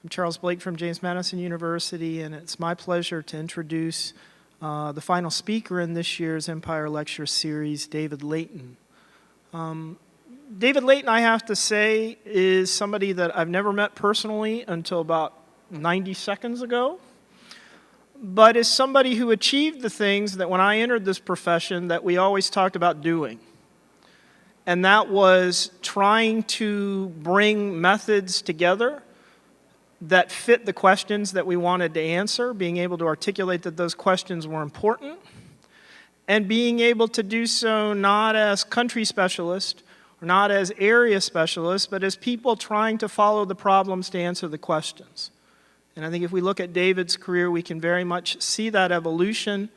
I'm Charles Blake from James Madison University, and it's my pleasure to introduce the final speaker in this year's Empire Lecture Series, David Laitin. David Laitin, I have to say, is somebody that I've never met personally until about 90 seconds ago, but is somebody who achieved the things that when I entered this profession that we always talked about doing. And that was trying to bring methods together that fit the questions that we wanted to answer, being able to articulate that those questions were important, and being able to do so not as country specialists, or not as area specialists, but as people trying to follow the problems to answer the questions. And I think if we look at David's career, we can very much see that evolution,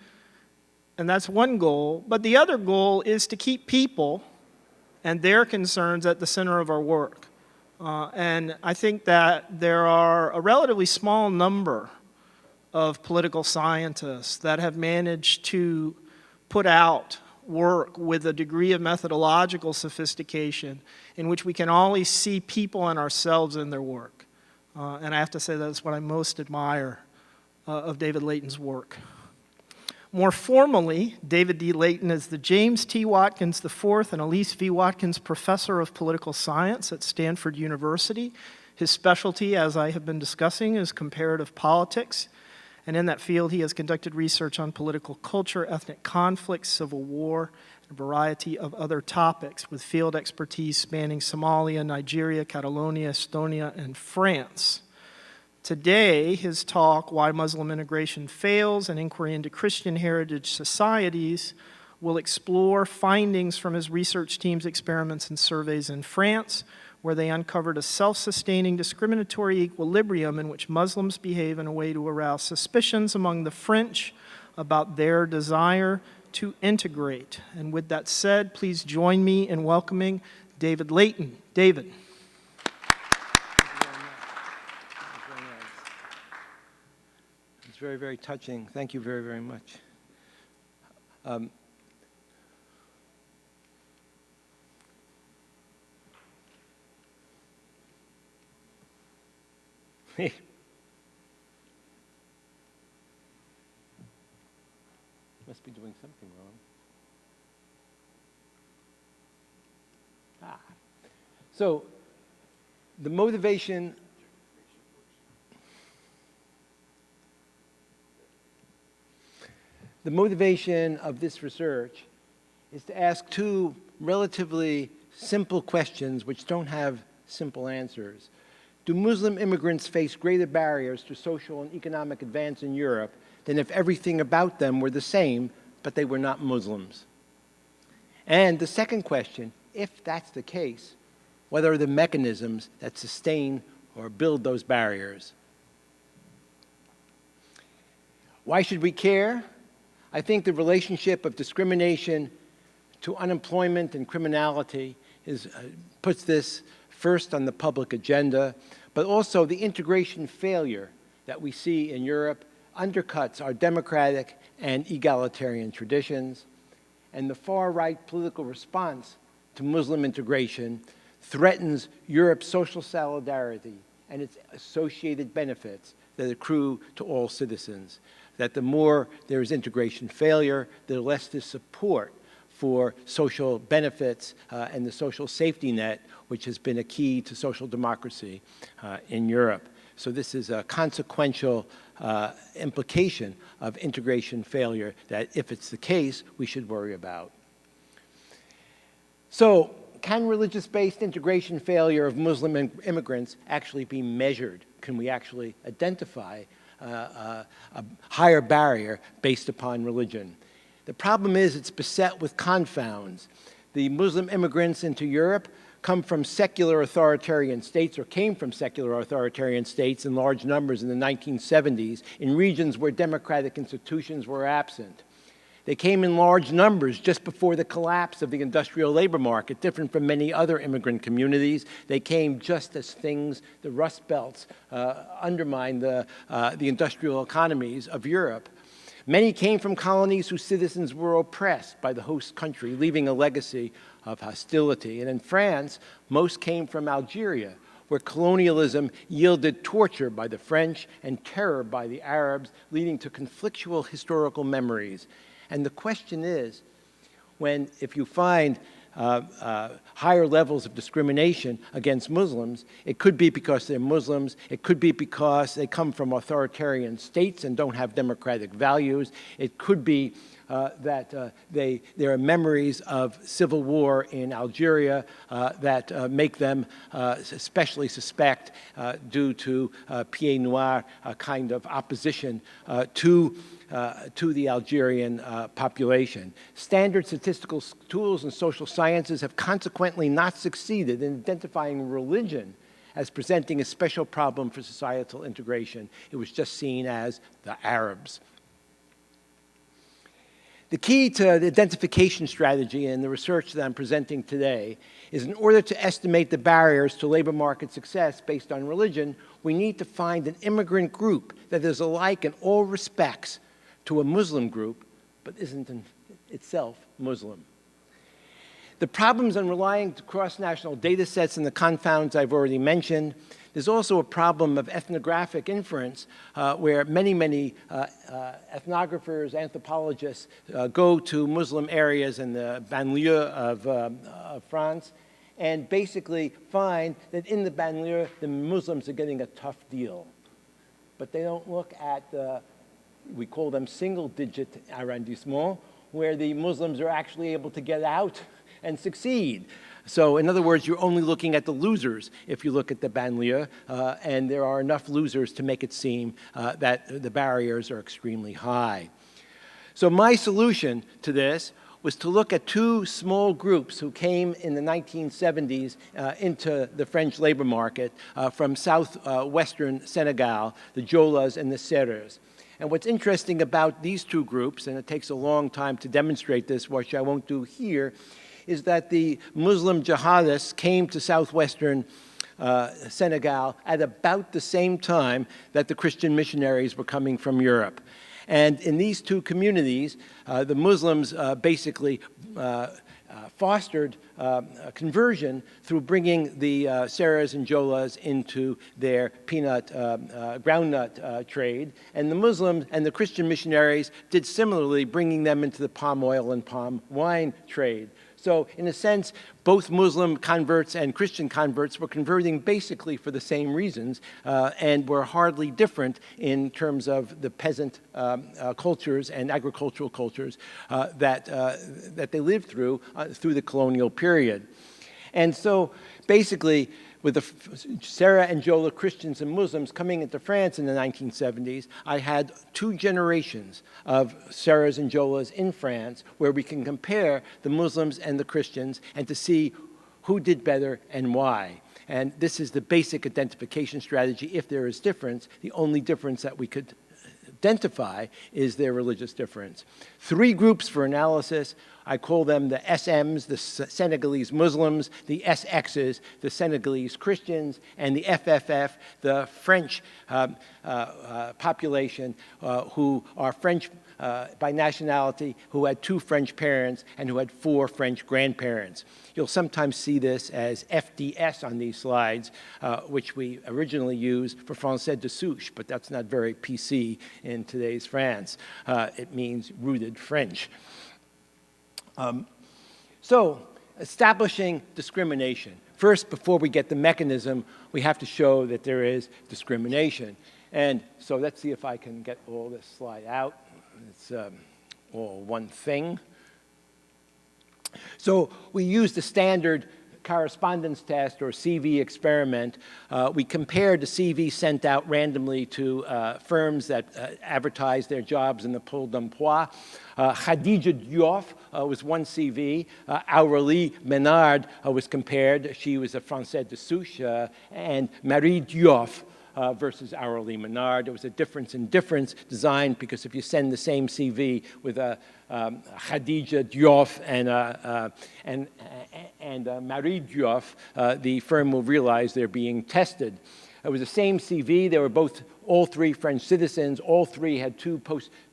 and that's one goal. But the other goal is to keep people and their concerns at the center of our work. And I think that there are a relatively small number of political scientists that have managed to put out work with a degree of methodological sophistication in which we can always see people and ourselves in their work. And I have to say that's what I most admire of David Laitin's work. More formally, David D. Laitin is the James T. Watkins IV and Elise V. Watkins Professor of Political Science at Stanford University. His specialty, as I have been discussing, is comparative politics. And in that field, he has conducted research on political culture, ethnic conflict, civil war, and a variety of other topics, with field expertise spanning Somalia, Nigeria, Catalonia, Estonia, and France. Today, his talk, Why Muslim Integration Fails, an Inquiry into Christian Heritage Societies, will explore findings from his research team's experiments and surveys in France, where they uncovered a self-sustaining discriminatory equilibrium in which Muslims behave in a way to arouse suspicions among the French about their desire to integrate. And with that said, please join me in welcoming David Laitin. David. It's very, very touching. Thank you very, very much. Must be doing something wrong. So the motivation of this research is to ask two relatively simple questions which don't have simple answers. Do Muslim immigrants face greater barriers to social and economic advance in Europe than if everything about them were the same, but they were not Muslims? And the second question, if that's the case, what are the mechanisms that sustain or build those barriers? Why should we care? I think the relationship of discrimination to unemployment and criminality puts this first on the public agenda, but also the integration failure that we see in Europe undercuts our democratic and egalitarian traditions, and the far-right political response to Muslim integration threatens Europe's social solidarity and its associated benefits that accrue to all citizens. That the more there is integration failure, the less there's support for social benefits and the social safety net, which has been a key to social democracy in Europe. So this is a consequential implication of integration failure that, if it's the case, we should worry about. So can religious-based integration failure of Muslim immigrants actually be measured? Can we actually identify a higher barrier based upon religion? The problem is it's beset with confounds. The Muslim immigrants into Europe come from secular authoritarian states, or came from secular authoritarian states in large numbers in the 1970s in regions where democratic institutions were absent. They came in large numbers just before the collapse of the industrial labor market, different from many other immigrant communities. They came just as the Rust Belts, undermined the industrial economies of Europe. Many came from colonies whose citizens were oppressed by the host country, leaving a legacy of hostility. And in France, most came from Algeria, where colonialism yielded torture by the French and terror by the Arabs, leading to conflictual historical memories. And the question is, if you find higher levels of discrimination against Muslims, it could be because they're Muslims, it could be because they come from authoritarian states and don't have democratic values, it could be that there are memories of civil war in Algeria that make them especially suspect due to pied noir kind of opposition to the Algerian population. Standard statistical tools in social sciences have consequently not succeeded in identifying religion as presenting a special problem for societal integration. It was just seen as the Arabs. The key to the identification strategy in the research that I'm presenting today is, in order to estimate the barriers to labor market success based on religion, we need to find an immigrant group that is alike in all respects to a Muslim group, but isn't in itself Muslim. The problems in relying on cross-national data sets and the confounds I've already mentioned. There's also a problem of ethnographic inference, where many ethnographers, anthropologists go to Muslim areas in the banlieue of France and basically find that in the banlieue, the Muslims are getting a tough deal. But they don't look at we call them single-digit arrondissements, where the Muslims are actually able to get out and succeed. So in other words, you're only looking at the losers if you look at the banlieue, and there are enough losers to make it seem that the barriers are extremely high. So my solution to this was to look at two small groups who came in the 1970s into the French labor market from southwestern Senegal, the Jolas and the Serers. And what's interesting about these two groups, and it takes a long time to demonstrate this, which I won't do here, is that the Muslim jihadists came to southwestern Senegal at about the same time that the Christian missionaries were coming from Europe. And in these two communities, the Muslims basically fostered conversion through bringing the Serers and Jolas into their groundnut trade. And the Muslims and the Christian missionaries did similarly, bringing them into the palm oil and palm wine trade. So in a sense, both Muslim converts and Christian converts were converting basically for the same reasons and were hardly different in terms of the peasant cultures and agricultural cultures that they lived through the colonial period. And so basically, with the Serra and Jola Christians and Muslims coming into France in the 1970s, I had two generations of Serras and Jolas in France where we can compare the Muslims and the Christians and to see who did better and why. And this is the basic identification strategy. If there is difference, the only difference that we could identify is their religious difference. Three groups for analysis. I call them the SMs, the Senegalese Muslims, the SXs, the Senegalese Christians, and the FFF, the French population who are French by nationality, who had two French parents and who had four French grandparents. You'll sometimes see this as FDS on these slides, which we originally used for Français de souche, but that's not very PC in today's France. It means rooted French. So, establishing discrimination. First, before we get the mechanism, we have to show that there is discrimination. And so let's see if I can get all this slide out. It's all one thing. So we use the standard correspondence test or CV experiment. We compared the CV sent out randomly to firms that advertised their jobs in the Pôle d'Emploi. Khadija Diouf was one CV. Aurélie Ménard was compared. She was a Français de souche. And Marie Diouf versus Aurélie Ménard. There was a difference in difference designed because if you send the same CV with a Khadija Diouf and Marie Diouf, the firm will realize they're being tested. It was the same CV. They were all three French citizens. All three had 2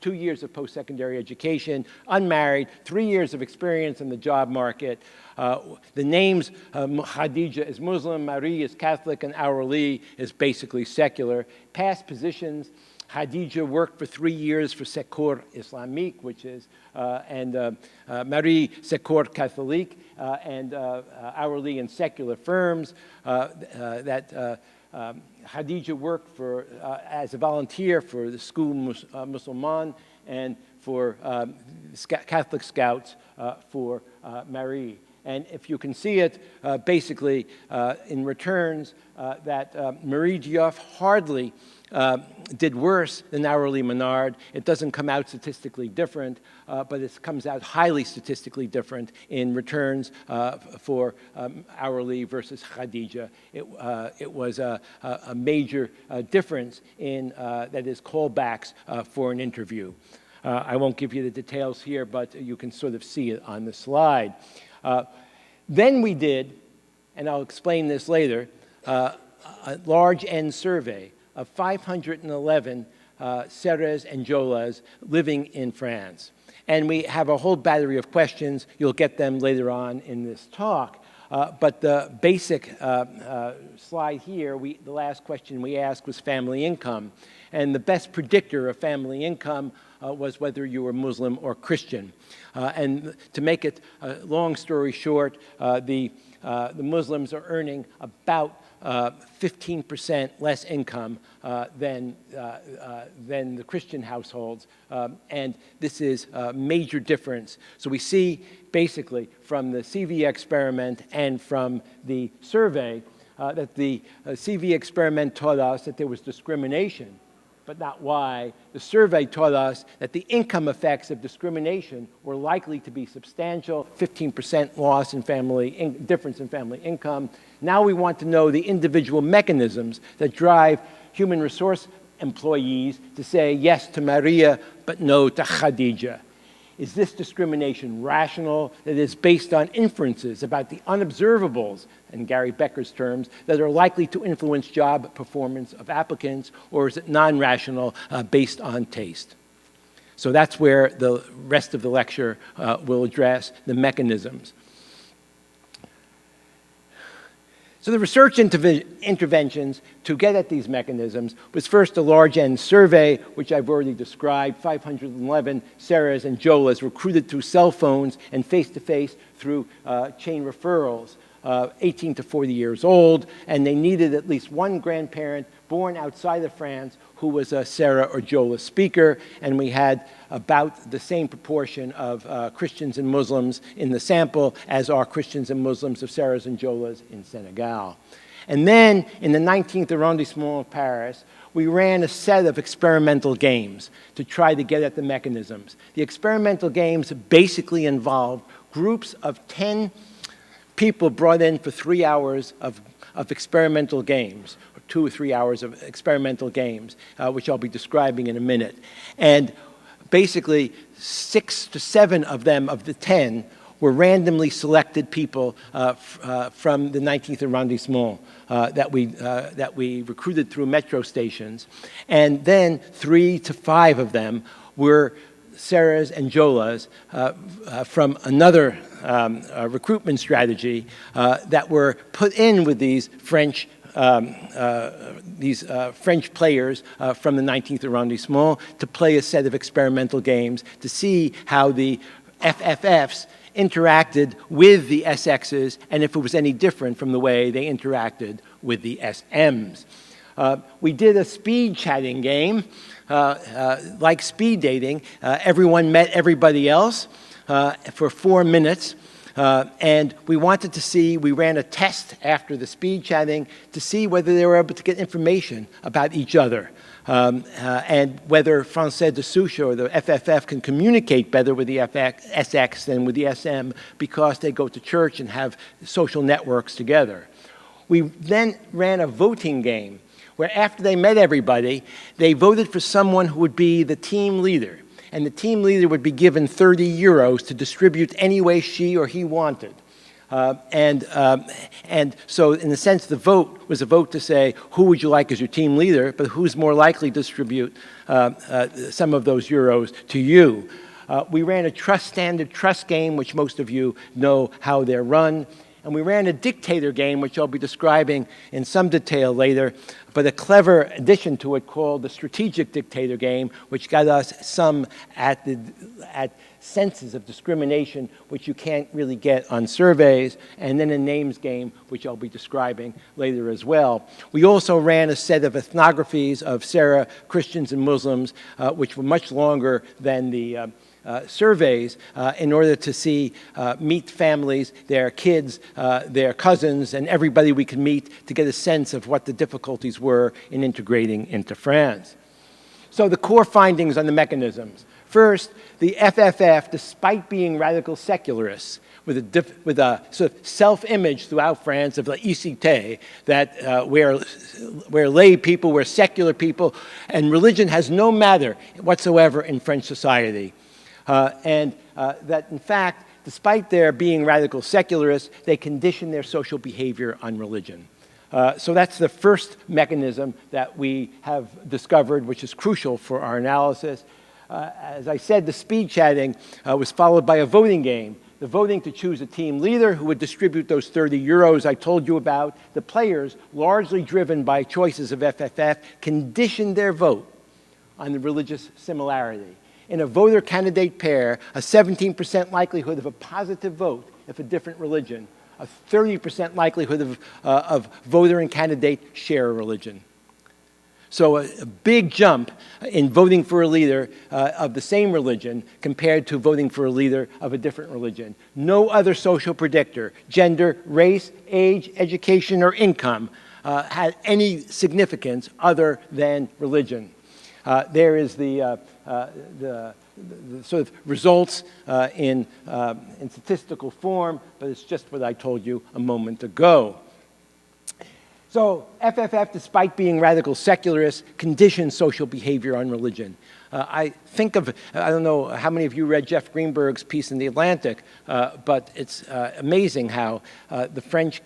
years of post-secondary education, unmarried, 3 years of experience in the job market. The names, Khadija is Muslim, Marie is Catholic, and Arouli is basically secular. Past positions, Khadija worked for 3 years for Secours Islamique, which is, and Marie Secours Catholique, and Arouli in secular firms. Khadija worked as a volunteer for the School Musulman and for Catholic Scouts for Marie. And if you can see it, basically, in returns, that Marie Diouf hardly did worse than Arouli Menard. It doesn't come out statistically different, but it comes out highly statistically different in returns for Arouli versus Khadija. It was a major difference in, that is, callbacks for an interview. I won't give you the details here, but you can sort of see it on the slide. Then we did, and I'll explain this later, a large N survey of 511 Serres and Jolas living in France. And we have a whole battery of questions. You'll get them later on in this talk. But the basic slide here, the last question we asked was family income. And the best predictor of family income was whether you were Muslim or Christian. And to make it a long story short, the Muslims are earning about 15% less income than the Christian households. And this is a major difference. So we see basically from the CV experiment and from the survey that the CV experiment taught us that there was discrimination, but not why. The survey taught us that the income effects of discrimination were likely to be substantial, 15% loss in difference in family income. Now we want to know the individual mechanisms that drive human resource employees to say yes to Maria, but no to Khadija. Is this discrimination rational, that is based on inferences about the unobservables, in Gary Becker's terms, that are likely to influence job performance of applicants, or is it non-rational, based on taste? So that's where the rest of the lecture will address the mechanisms. So the research interventions to get at these mechanisms was first a large N survey, which I've already described. 511 Serres and Jolas recruited through cell phones and face-to-face through chain referrals, 18 to 40 years old, and they needed at least one grandparent born outside of France who was a Serre or Jola speaker, and we had about the same proportion of Christians and Muslims in the sample as are Christians and Muslims of Serres and Jolas in Senegal. And then in the 19th arrondissement of Paris, we ran a set of experimental games to try to get at the mechanisms. The experimental games basically involved groups of 10 people brought in for 3 hours of experimental games, or 2 or 3 hours of experimental games, which I'll be describing in a minute. And basically, 6 to 7 of them, of the 10, were randomly selected people from the 19th arrondissement that we recruited through metro stations. And then 3 to 5 of them were Serres and Jolas from another recruitment strategy that were put in with these French players from the 19th arrondissement to play a set of experimental games to see how the FFFs interacted with the SXs and if it was any different from the way they interacted with the SMs. We did a speed chatting game, like speed dating. Everyone met everybody else for 4 minutes. And we wanted to see, we ran a test after the speed chatting to see whether they were able to get information about each other. And whether Français de Souche or the FFF can communicate better with the SX than with the SM because they go to church and have social networks together. We then ran a voting game where after they met everybody, they voted for someone who would be the team leader. And the team leader would be given 30 euros to distribute any way she or he wanted. And so in a sense, the vote was a vote to say, who would you like as your team leader, but who's more likely to distribute some of those euros to you. We ran a standard trust game, which most of you know how they're run. And we ran a dictator game, which I'll be describing in some detail later, but a clever addition to it called the strategic dictator game, which got us some at senses of discrimination, which you can't really get on surveys, and then a names game, which I'll be describing later as well. We also ran a set of ethnographies of Sarah Christians and Muslims, which were much longer than the surveys in order to meet families, their kids, their cousins, and everybody we could meet to get a sense of what the difficulties were in integrating into France. So the core findings on the mechanisms. First, the FFF, despite being radical secularists, with a sort of self-image throughout France of laicité, that where lay people, where secular people, and religion has no matter whatsoever in French society. That, in fact, despite their being radical secularists, they condition their social behavior on religion. So that's the first mechanism that we have discovered, which is crucial for our analysis. As I said, the speed chatting was followed by a voting game. The voting to choose a team leader who would distribute those 30 euros I told you about. The players, largely driven by choices of FFF, conditioned their vote on the religious similarity. In a voter-candidate pair, a 17% likelihood of a positive vote if a different religion, a 30% likelihood of voter and candidate share a religion. So a big jump in voting for a leader of the same religion compared to voting for a leader of a different religion. No other social predictor, gender, race, age, education, or income, had any significance other than religion. There is the sort of results in statistical form, but it's just what I told you a moment ago. So FFF, despite being radical secularists, conditions social behavior on religion. I don't know how many of you read Jeff Greenberg's piece in The Atlantic, but it's amazing how the French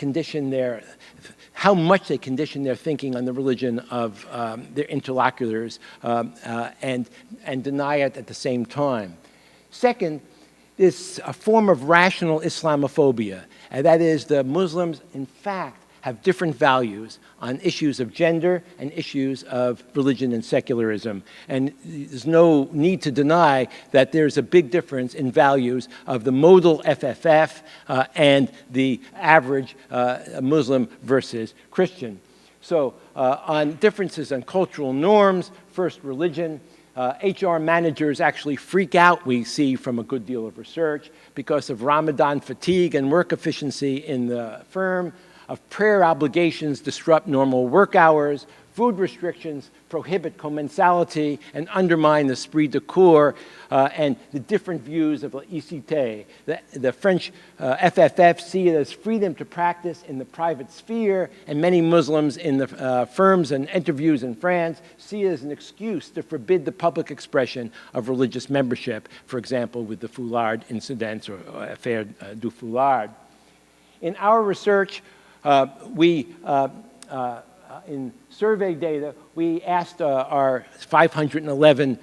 how much they condition their thinking on the religion of their interlocutors and deny it at the same time. Second, is a form of rational Islamophobia, and that is the Muslims, in fact, have different values on issues of gender and issues of religion and secularism. And there's no need to deny that there's a big difference in values of the modal FFF and the average Muslim versus Christian. So on differences on cultural norms, first religion, HR managers actually freak out, we see from a good deal of research, because of Ramadan fatigue and work efficiency in the firm, of prayer obligations disrupt normal work hours, food restrictions prohibit commensality and undermine the esprit de corps, and the different views of laïcité. The French FFF see it as freedom to practice in the private sphere, and many Muslims in the firms and interviews in France see it as an excuse to forbid the public expression of religious membership, for example, with the foulard incidents or affaire du foulard. In our research, in survey data, we asked our 511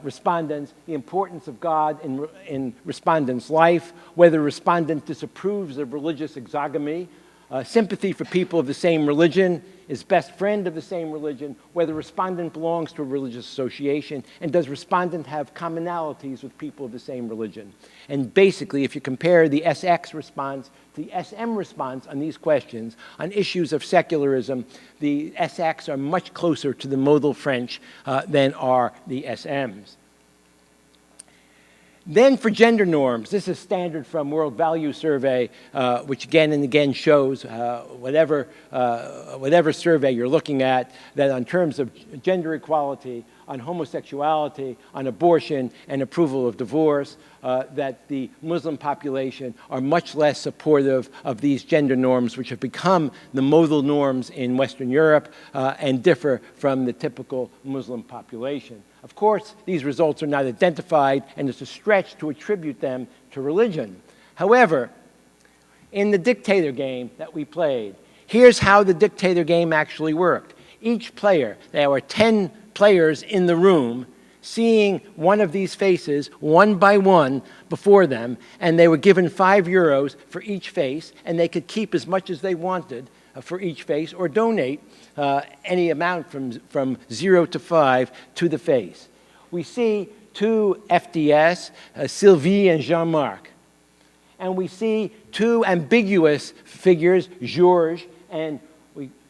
respondents the importance of God in respondents' life, whether a respondent disapproves of religious exogamy, sympathy for people of the same religion, is best friend of the same religion, whether respondent belongs to a religious association, and does respondent have commonalities with people of the same religion. And basically, if you compare the SX response to the SM response on these questions, on issues of secularism, the SX are much closer to the modal French than are the SMs. Then for gender norms, this is standard from World Value Survey, which again and again shows whatever survey you're looking at, that on terms of gender equality, on homosexuality, on abortion, and approval of divorce, that the Muslim population are much less supportive of these gender norms, which have become the modal norms in Western Europe and differ from the typical Muslim population. Of course, these results are not identified, and it's a stretch to attribute them to religion. However, in the dictator game that we played. Here's how the dictator game actually worked. Each player, there were 10 players in the room, seeing one of these faces one by one before them, and they were given €5 for each face, and they could keep as much as they wanted for each face or donate any amount from 0 to 5 to the face. We see two FDS, Sylvie and Jean-Marc. And we see two ambiguous figures, Georges, and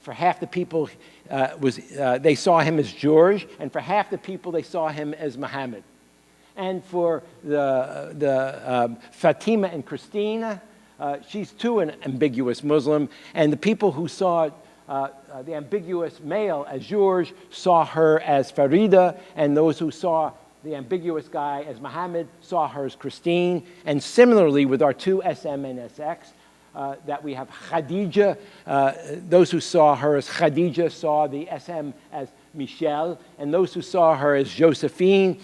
for half the people, they saw him as George, and for half the people, they saw him as Mohammed. And for the Fatima and Christina, she's too an ambiguous Muslim, and the people who saw the ambiguous male as George saw her as Farida, and those who saw the ambiguous guy as Mohammed saw her as Christine. And similarly with our two SM and SX, that we have Khadija. Those who saw her as Khadija saw the SM as Michel, and those who saw her as Josephine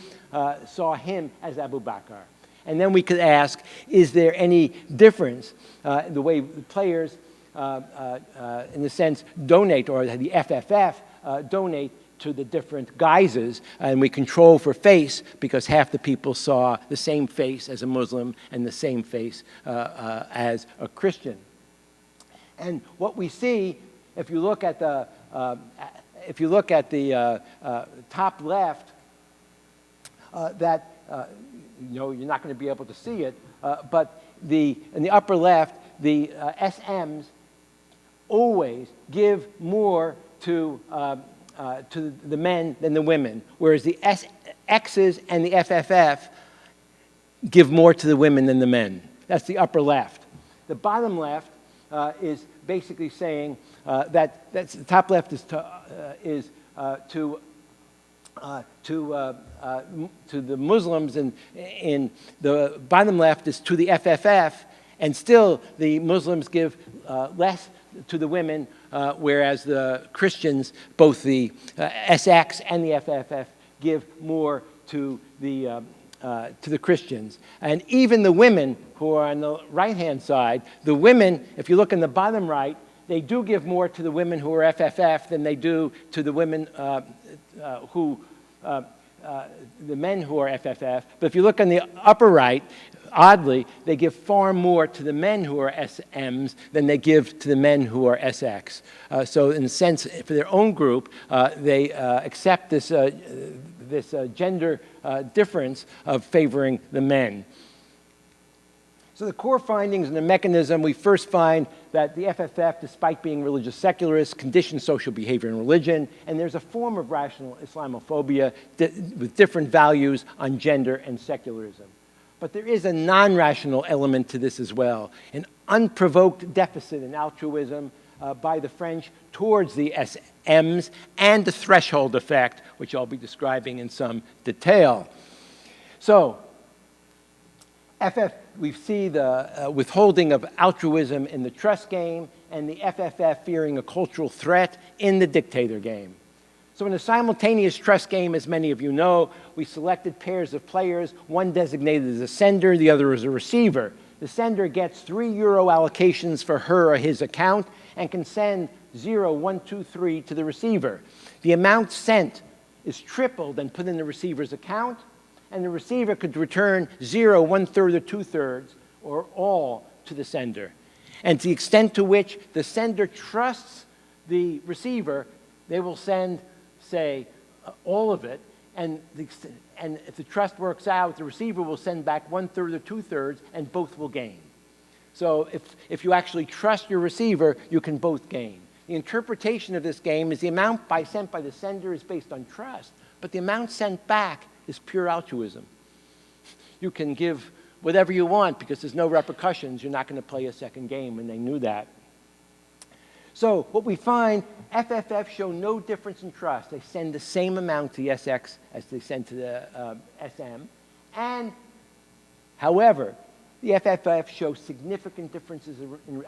saw him as Abu Bakr. And then we could ask, is there any difference in the way the players, in a sense, donate, or the FFF donate to the different guises, and we control for face because half the people saw the same face as a Muslim and the same face as a Christian. And what we see, if you look at the top left, you're not going to be able to see it, but in the upper left, the SMs always give more to the men than the women, whereas the X's and the FFF give more to the women than the men. That's the upper left. The bottom left is basically saying the top left is to the Muslims, and in the bottom left is to the FFF, and still the Muslims give less to the women, whereas the Christians, both the SX and the FFF, give more to the Christians. And even the women who are on the right-hand side, the women, if you look in the bottom right, they do give more to the women who are FFF than they do to the women the men who are FFF. But if you look on the upper right, oddly, they give far more to the men who are SMs than they give to the men who are SX. So in a sense, for their own group, they accept this gender difference of favoring the men. So the core findings in the mechanism, we first find that the FFF, despite being religious secularists, conditions social behavior and religion, and there's a form of rational Islamophobia with different values on gender and secularism. But there is a non-rational element to this as well, an unprovoked deficit in altruism by the French towards the SMs, and the threshold effect, which I'll be describing in some detail. So, we see the withholding of altruism in the trust game, and the FFF fearing a cultural threat in the dictator game. So in a simultaneous trust game, as many of you know, we selected pairs of players, one designated as a sender, the other as a receiver. The sender gets €3 allocations for her or his account and can send 0, 1, 2, 3 to the receiver. The amount sent is tripled and put in the receiver's account, and the receiver could return 0, 1/3, or 2/3, or all to the sender. And to the extent to which the sender trusts the receiver, they will send, say, all of it, and if the trust works out, the receiver will send back 1/3 or 2/3, and both will gain. So if you actually trust your receiver, you can both gain. The interpretation of this game is the amount sent by the sender is based on trust, but the amount sent back is pure altruism. You can give whatever you want because there's no repercussions. You're not going to play a second game, and they knew that. So what we find, FFF show no difference in trust. They send the same amount to the SX as they send to the SM. And, however, the FFF show significant differences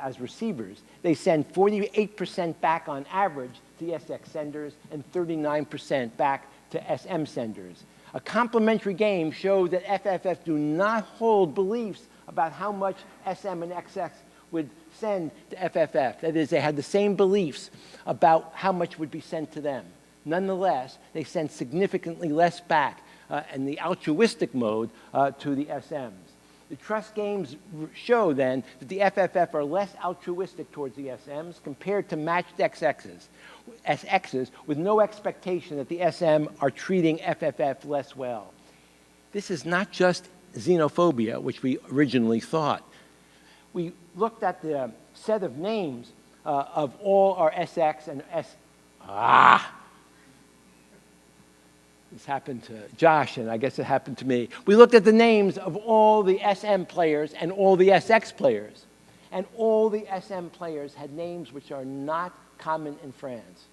as receivers. They send 48% back on average to the SX senders and 39% back to SM senders. A complementary game showed that FFF do not hold beliefs about how much SM and XX would send to FFF. That is, they had the same beliefs about how much would be sent to them. Nonetheless, they sent significantly less back in the altruistic mode to the SMs. The trust games show then that the FFF are less altruistic towards the SMs compared to matched SXs with no expectation that the SM are treating FFF less well. This is not just xenophobia, which we originally thought. We looked at the set of names of all our SX and this happened to Josh, and I guess it happened to me. We looked at the names of all the SM players and all the SX players. And all the SM players had names which are not common in France.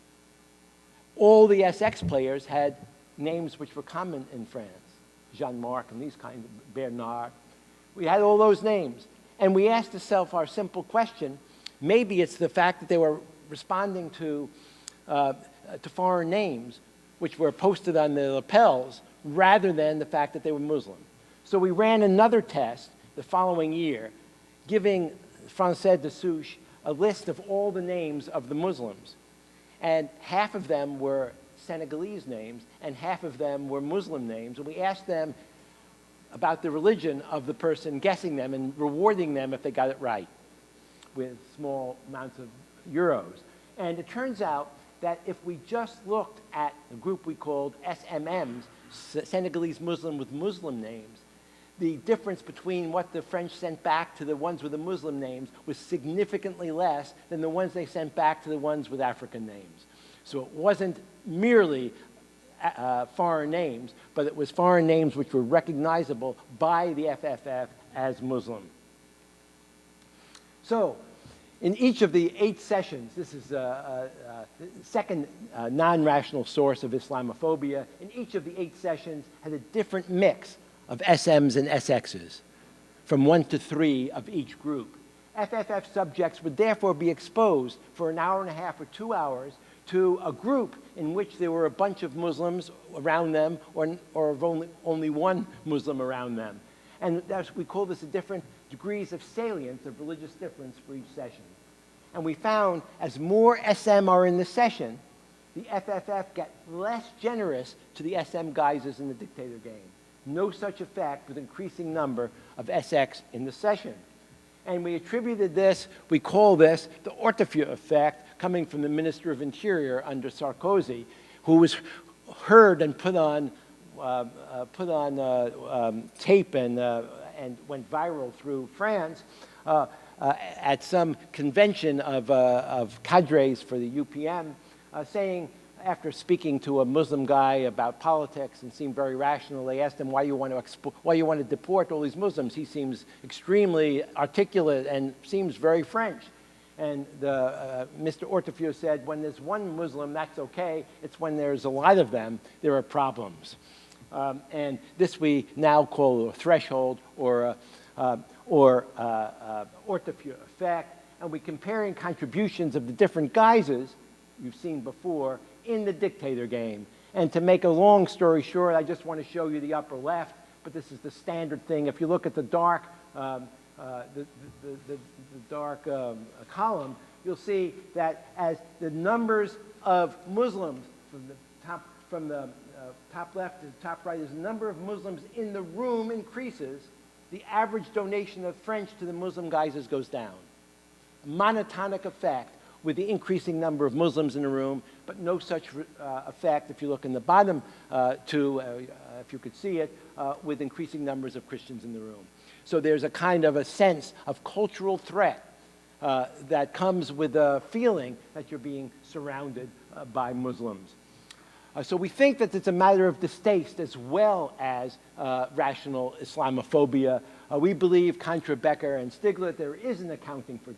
All the SX players had names which were common in France. Jean-Marc and these kinds of Bernard. We had all those names. And we asked ourselves our simple question, maybe it's the fact that they were responding to foreign names which were posted on the lapels, rather than the fact that they were Muslim. So we ran another test the following year, giving Français de Souche a list of all the names of the Muslims. And half of them were Senegalese names, and half of them were Muslim names. And we asked them about the religion of the person guessing them and rewarding them if they got it right with small amounts of euros. And it turns out that if we just looked at the group we called SMMs, Senegalese Muslim with Muslim names, the difference between what the French sent back to the ones with the Muslim names was significantly less than the ones they sent back to the ones with African names. So it wasn't merely foreign names, but it was foreign names which were recognizable by the FFF as Muslim. So, in each of the 8 sessions, this is the second non-rational source of Islamophobia, in each of the 8 sessions had a different mix of SMs and SXs, from 1 to 3 of each group. FFF subjects would therefore be exposed for an hour and a half or 2 hours to a group in which there were a bunch of Muslims around them or only one Muslim around them. And we call this a different degrees of salience of religious difference for each session. And we found as more SM are in the session, the FFF get less generous to the SM guises in the dictator game. No such effect with increasing number of SX in the session. And we attributed this, we call this the Hortefeux effect, coming from the Minister of Interior under Sarkozy, who was heard and put on tape and went viral through France at some convention of cadres for the UPM, saying, after speaking to a Muslim guy about politics and seemed very rational, they asked him why you want to deport all these Muslims. He seems extremely articulate and seems very French. And Mr. Hortefeux said, when there's one Muslim, that's okay. It's when there's a lot of them, there are problems. And this we now call a threshold or Hortefeux effect. And we're comparing contributions of the different guises you've seen before in the dictator game. And to make a long story short, I just want to show you the upper left, but this is the standard thing. If you look at the dark, dark column, you'll see that as the numbers of Muslims from the top left to the top right, as the number of Muslims in the room increases, the average donation of French to the Muslim guises goes down. A monotonic effect with the increasing number of Muslims in the room, but no such effect, if you look in the bottom if you could see it, with increasing numbers of Christians in the room. So there's a kind of a sense of cultural threat that comes with a feeling that you're being surrounded by Muslims. So we think that it's a matter of distaste as well as rational Islamophobia. We believe, contra Becker and Stigler, there is an accounting for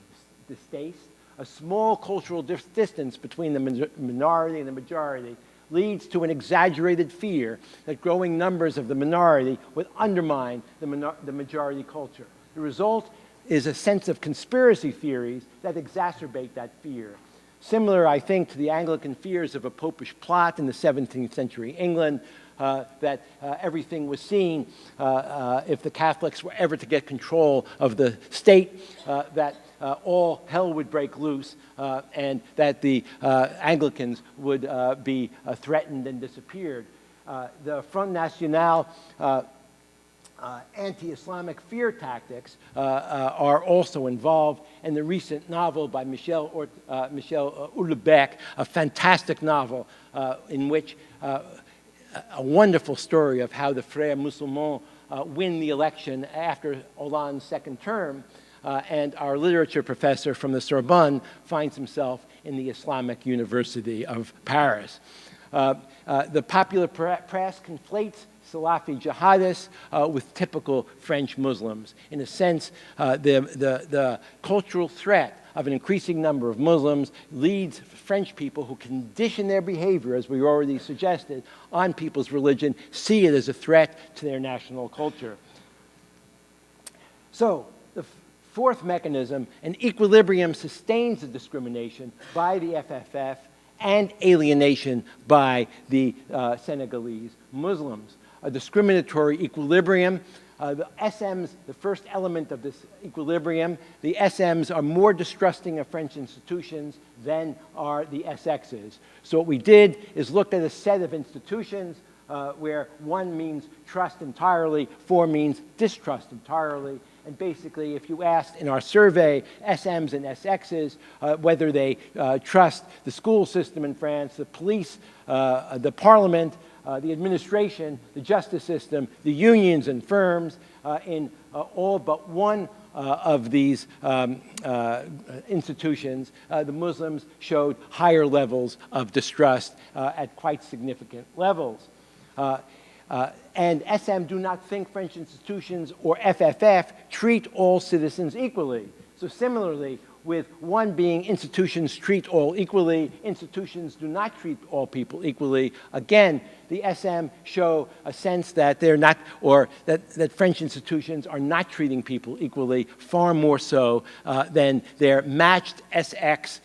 distaste. A small cultural distance between the minority and the majority leads to an exaggerated fear that growing numbers of the minority would undermine the majority culture. The result is a sense of conspiracy theories that exacerbate that fear. Similar, I think, to the Anglican fears of a popish plot in the 17th century England, that everything was seen if the Catholics were ever to get control of the state, that all hell would break loose, and that the Anglicans would be threatened and disappeared. The Front National anti-Islamic fear tactics are also involved, and the recent novel by Michel Houellebecq, a fantastic novel in which a wonderful story of how the Frères Musulmans win the election after Hollande's second term, and our literature professor from the Sorbonne finds himself in the Islamic University of Paris. The popular press conflates Salafi jihadists with typical French Muslims. In a sense, the cultural threat of an increasing number of Muslims leads French people who condition their behavior, as we already suggested, on people's religion, see it as a threat to their national culture. So, the fourth mechanism, an equilibrium sustains the discrimination by the FFF and alienation by the Senegalese Muslims. A discriminatory equilibrium. The SMs, the first element of this equilibrium, the SMs are more distrusting of French institutions than are the SXs. So what we did is looked at a set of institutions where 1 means trust entirely, 4 means distrust entirely. And basically, if you asked in our survey SMs and SXs whether they trust the school system in France, the police, the parliament, the administration, the justice system, the unions and firms, in all but one of these institutions, the Muslims showed higher levels of distrust at quite significant levels. And SM do not think French institutions or FFF treat all citizens equally. So similarly, with 1 being institutions treat all equally, institutions do not treat all people equally. Again, the SM show a sense that they're not, or that French institutions are not treating people equally, far more so than their matched SX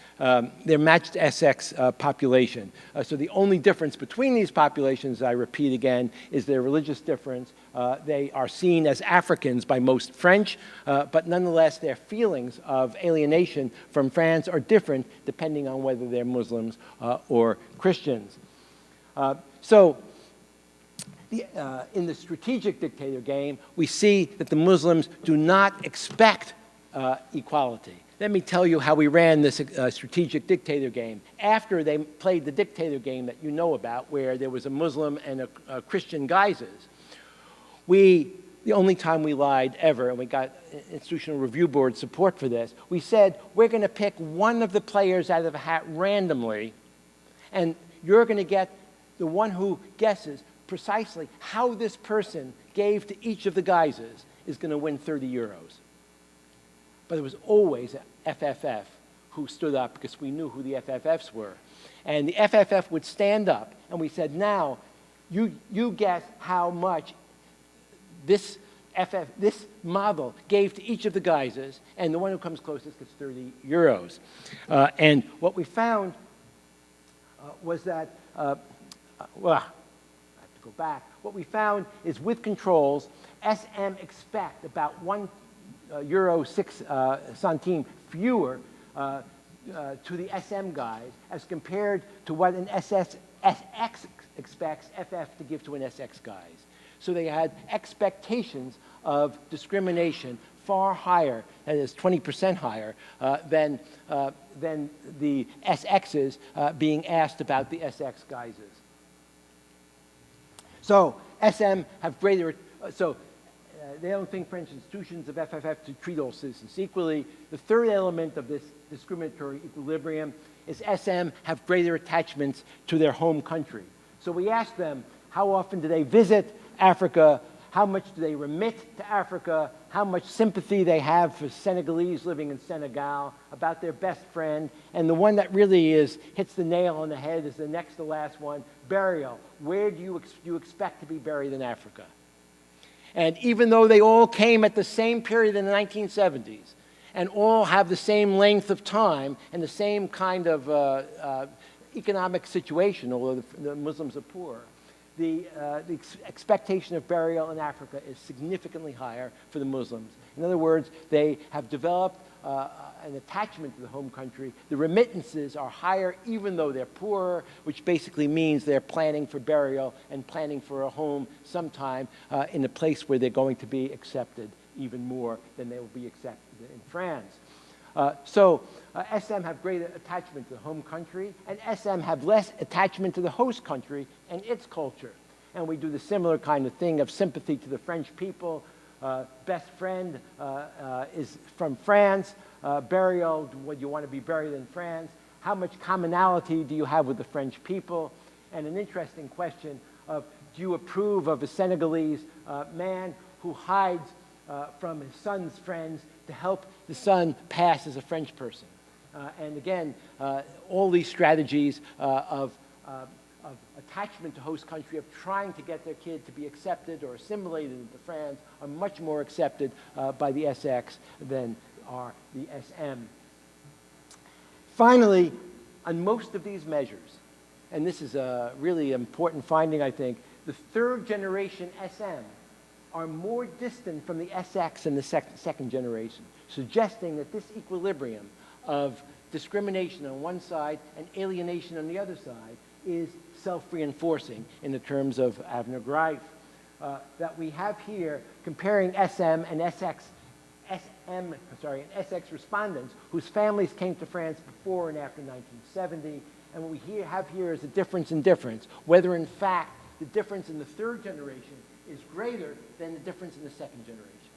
population. So the only difference between these populations, I repeat again, is their religious difference. They are seen as Africans by most French, but nonetheless their feelings of alienation from France are different depending on whether they're Muslims or Christians. In the strategic dictator game, we see that the Muslims do not expect equality. Let me tell you how we ran this strategic dictator game. After they played the dictator game that you know about, where there was a Muslim and a Christian guises, the only time we lied ever, and we got Institutional Review Board support for this, we said, we're going to pick one of the players out of a hat randomly, and you're going to get the one who guesses precisely how this person gave to each of the guises is going to win 30 euros. But it was always FFF who stood up because we knew who the FFFs were. And the FFF would stand up, and we said, now, you guess how much this model gave to each of the guises, and the one who comes closest gets 30 euros. And what we found was that, well, I have to go back. What we found is with controls, SM expect about 1 euro 6 centime fewer to the SM guys as compared to what an SX expects FF to give to an SX guys. So they had expectations of discrimination far higher, that is 20% higher, than the SXs being asked about the SX guises. So SM have greater, they don't think French institutions of FFF to treat all citizens equally. The third element of this discriminatory equilibrium is SM have greater attachments to their home country. So we asked them, how often do they visit Africa? How much do they remit to Africa? How much sympathy they have for Senegalese living in Senegal, about their best friend. And the one that really hits the nail on the head is the next to last one, burial. Where do you expect to be buried in Africa? And even though they all came at the same period in the 1970s, and all have the same length of time and the same kind of economic situation, although the Muslims are poor, expectation of burial in Africa is significantly higher for the Muslims. In other words, they have developed an attachment to the home country. The remittances are higher even though they're poorer, which basically means they're planning for burial and planning for a home sometime in a place where they're going to be accepted even more than they will be accepted in France. SM have greater attachment to the home country, and SM have less attachment to the host country and its culture. And we do the similar kind of thing of sympathy to the French people. Best friend is from France. Burial, would you want to be buried in France? How much commonality do you have with the French people? And an interesting question of, do you approve of a Senegalese man who hides from his son's friends to help the son pass as a French person? And again, all these strategies of attachment to host country, of trying to get their kid to be accepted or assimilated into France, are much more accepted by the SX than are the SM. Finally, on most of these measures, and this is a really important finding, I think, the third generation SM are more distant from the SX than the second generation, suggesting that this equilibrium of discrimination on one side and alienation on the other side is self-reinforcing in the terms of Avner Greif. That we have here comparing SM and SX respondents whose families came to France before and after 1970. And what we have here is a difference in difference, whether in fact the difference in the third generation is greater than the difference in the second generation.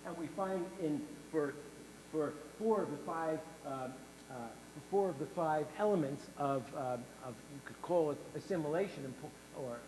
And we find for four of the five elements of you could call it assimilation or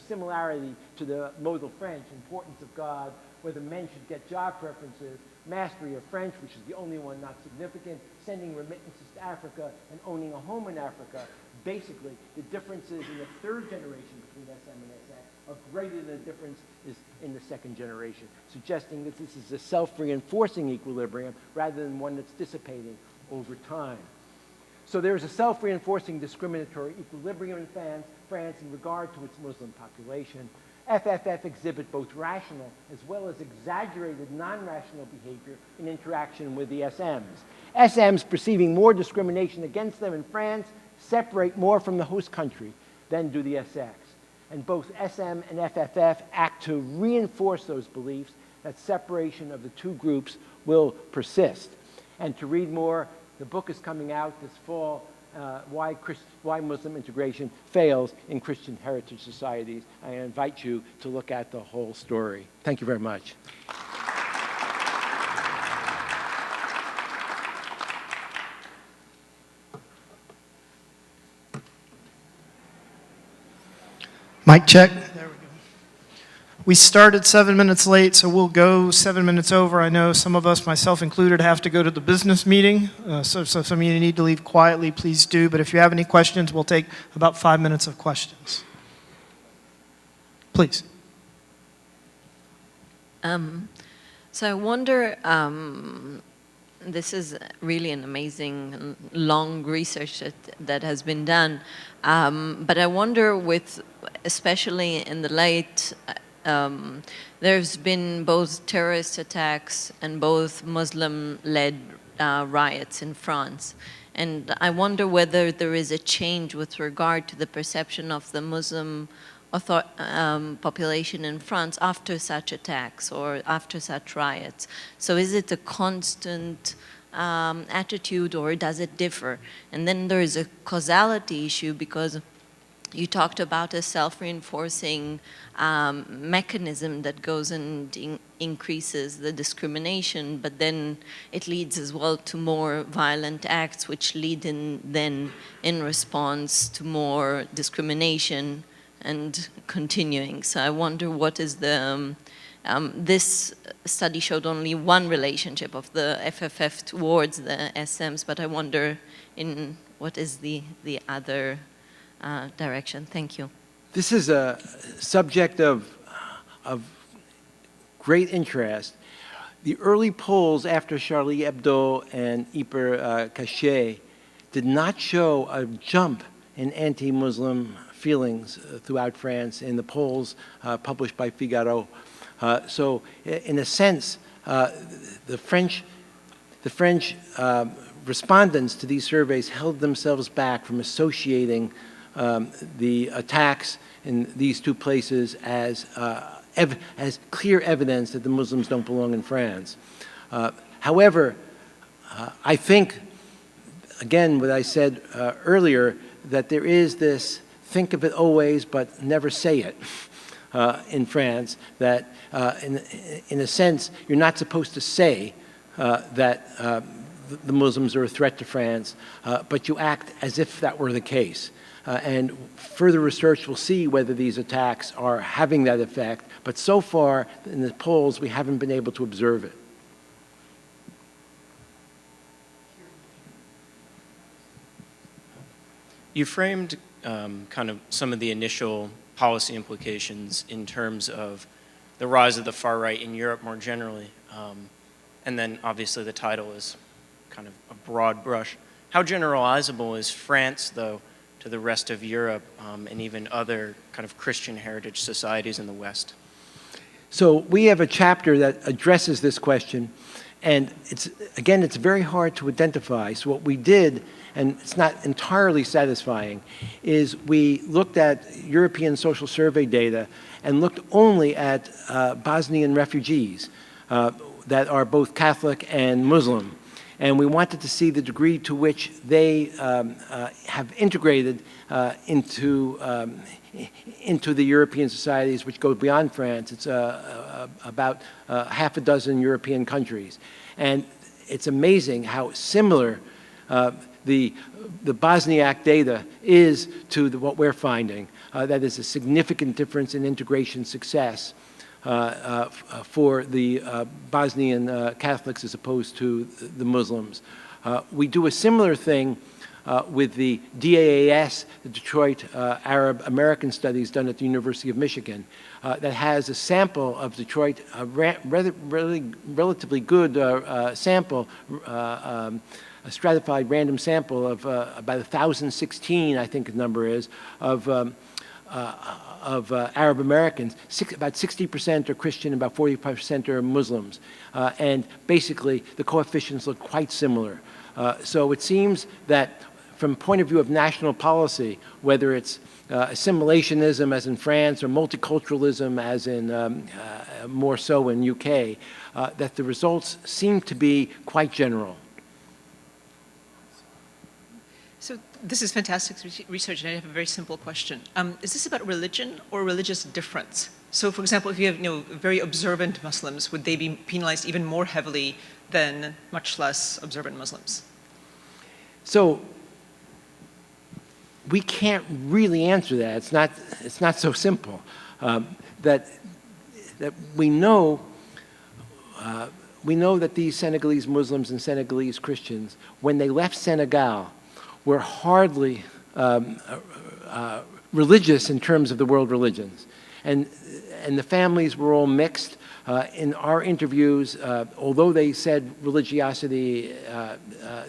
similarity to the modal French, importance of God, whether men should get job preferences, mastery of French, which is the only one not significant, sending remittances to Africa, and owning a home in Africa. Basically, the differences in the third generation between SM and SX are greater than the difference is in the second generation, suggesting that this is a self-reinforcing equilibrium rather than one that's dissipating over time. So there is a self-reinforcing discriminatory equilibrium in France in regard to its Muslim population. FFF exhibit both rational as well as exaggerated non-rational behavior in interaction with the SMs. SMs perceiving more discrimination against them in France separate more from the host country than do the SX. And both SM and FFF act to reinforce those beliefs that separation of the two groups will persist. And to read more, the book is coming out this fall, Why Muslim Integration Fails in Christian Heritage Societies. I invite you to look at the whole story. Thank you very much. Mic check. There we go. We started 7 minutes late, so we'll go 7 minutes over. I know some of us, myself included, have to go to the business meeting. So some of you need to leave quietly, please do. But if you have any questions, we'll take about 5 minutes of questions. Please. So I wonder, this is really an amazing, long research that has been done. But I wonder especially in the late, there's been both terrorist attacks and both Muslim-led riots in France. And I wonder whether there is a change with regard to the perception of the Muslim population in France after such attacks or after such riots. So is it a constant attitude, or does it differ? And then there is a causality issue, because you talked about a self-reinforcing mechanism that goes and increases the discrimination, but then it leads as well to more violent acts, which lead then in response to more discrimination and continuing. So I wonder what is the, this study showed only one relationship of the FFF towards the SMs, but I wonder in what is the other direction. Thank you. This is a subject of great interest. The early polls after Charlie Hebdo and Hyper Caché did not show a jump in anti-Muslim feelings throughout France in the polls published by Figaro. So in a sense, the French respondents to these surveys held themselves back from associating the attacks in these two places as clear evidence that the Muslims don't belong in France. However, I think, again, what I said earlier, that there is this think of it always but never say it in France, that in a sense you're not supposed to say that the Muslims are a threat to France, but you act as if that were the case. And further research will see whether these attacks are having that effect, but so far in the polls we haven't been able to observe it. You framed kind of some of the initial policy implications in terms of the rise of the far right in Europe more generally. And then obviously the title is kind of a broad brush. How generalizable is France, though, to the rest of Europe and even other kind of Christian heritage societies in the West? So we have a chapter that addresses this question, and it's very hard to identify. So what we did, and it's not entirely satisfying, is we looked at European social survey data and looked only at Bosnian refugees that are both Catholic and Muslim. And we wanted to see the degree to which they have integrated into the European societies, which go beyond France. It's about half a dozen European countries. And it's amazing how similar the Bosniak data is to what we're finding. That is a significant difference in integration success for the Bosnian Catholics as opposed to the Muslims. We do a similar thing with the DAAS, the Detroit Arab American Studies done at the University of Michigan, that has a sample of Detroit, a relatively good sample, a stratified random sample of about 1,016, I think the number is, of Arab Americans. About 60% are Christian, about 45% are Muslims. And basically, the coefficients look quite similar. So it seems that from the point of view of national policy, whether it's assimilationism as in France or multiculturalism as in more so in UK, that the results seem to be quite general. So this is fantastic research, and I have a very simple question. Is this about religion or religious difference? So for example, if you have very observant Muslims, would they be penalized even more heavily than much less observant Muslims? So we can't really answer that. It's not so simple. That we know that these Senegalese Muslims and Senegalese Christians, when they left Senegal, were hardly religious in terms of the world religions. And the families were all mixed. In our interviews, although they said religiosity,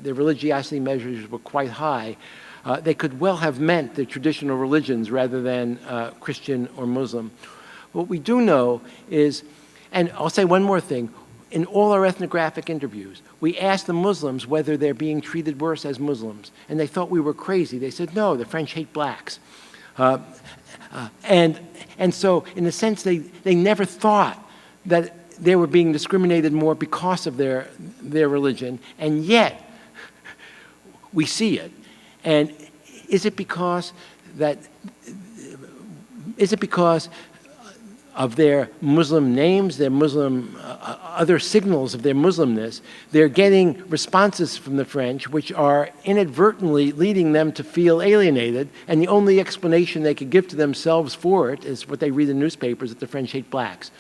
their religiosity measures were quite high, they could well have meant the traditional religions rather than Christian or Muslim. What we do know is, and I'll say one more thing, in all our ethnographic interviews, we asked the Muslims whether they're being treated worse as Muslims, and they thought we were crazy. They said, no, the French hate blacks. And so, in a sense, they never thought that they were being discriminated more because of their religion, and yet we see it. And is it because of their Muslim names, their Muslim, other signals of their Muslimness, they're getting responses from the French which are inadvertently leading them to feel alienated, and the only explanation they could give to themselves for it is what they read in newspapers, that the French hate blacks.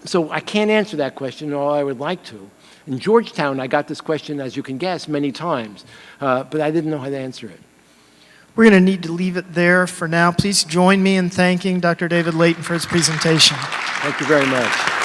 So I can't answer that question, although I would like to. In Georgetown, I got this question, as you can guess, many times, but I didn't know how to answer it. We're going to need to leave it there for now. Please join me in thanking Dr. David Laitin for his presentation. Thank you very much.